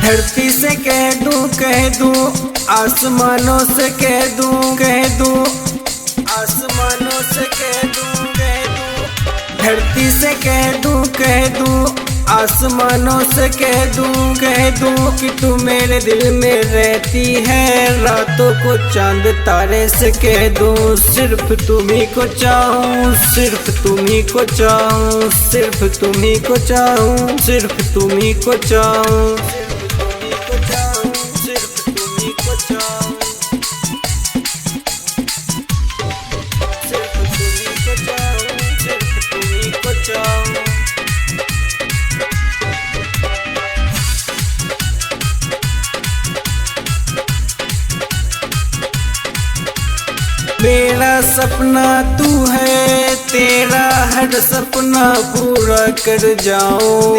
धरती से कह दूं आसमानों से कह दूं आसमानों से कह दूं धरती से कह दूं आसमानों से कह दूं कि तू मेरे दिल में रहती है। रातों को चांद तारे से कह दूं सिर्फ तुम्ही को चाहूं, सिर्फ तुम्ही को चाहूं, सिर्फ तुम्ही को चाहूं, सिर्फ तुम्ही को चाहूं, सिर्फ तुम्ही को चाहूं, सिर्फ तुम्ही को चाहूं, सिर्फ तुम्ही को चाहूं। मेरा सपना तू है, तेरा हर सपना पूरा कर जाऊं।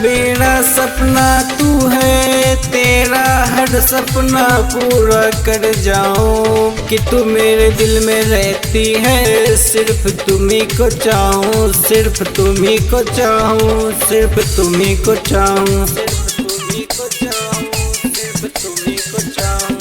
मेरा सपना तू है, तेरा हर सपना पूरा कर जाऊं कि तू मेरे दिल में रहती है। सिर्फ तुम्ही को चाहूं, सिर्फ तुम्ही को चाहूं, सिर्फ तुम्ही को चाहूं, सिर्फ तुम्ही को चाहूं, सिर्फ तुम्ही को चाहूं,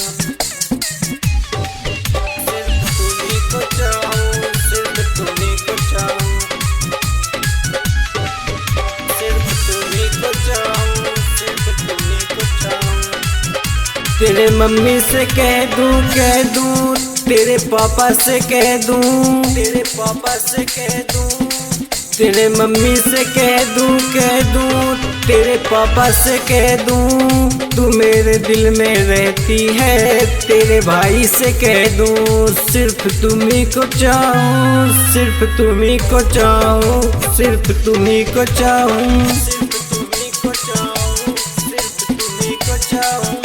तेरे मम्मी से कह दूं तेरे पापा से कह दूं, तेरे पापा से कह दूं, तेरे मम्मी से कह दूं तेरे पापा से कह दूं तू मेरे दिल में रहती है। तेरे भाई से कह दूं सिर्फ तुम्ही को चाहूं, सिर्फ तुम्ही को चाहूं, सिर्फ तुम्ही को चाहूं, सिर्फ तुम्ही को चाहूं, सिर्फ तुम्ही को चाहूं,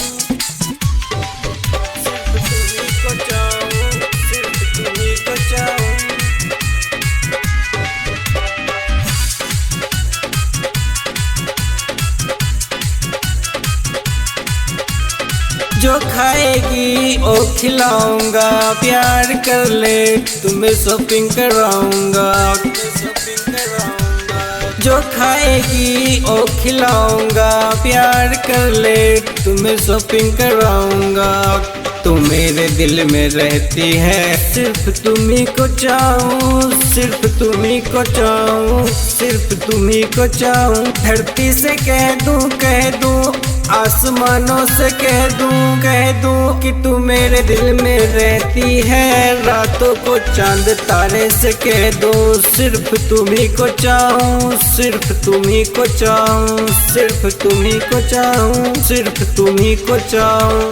जो खाएगी वो खिलाऊंगा, प्यार कर ले तुम्हें शॉपिंग कराऊंगा, जो खाएगी वो खिलाऊंगा, प्यार कर ले तुम्हें शॉपिंग कराऊंगा। तू मेरे दिल में रहती है, सिर्फ तुम्ही को चाहूं, सिर्फ तुम्ही को चाहूं, सिर्फ तुम्ही को चाहूं। धरती से कह दूं आसमानों से कह दूं कि तू मेरे दिल में रहती है। रातों को चांद तारे से कह दूं सिर्फ तुम्ही को चाहूं, सिर्फ तुम्ही को चाहूं, सिर्फ तुम्ही को चाहूं, सिर्फ तुम्ही को चाहूं।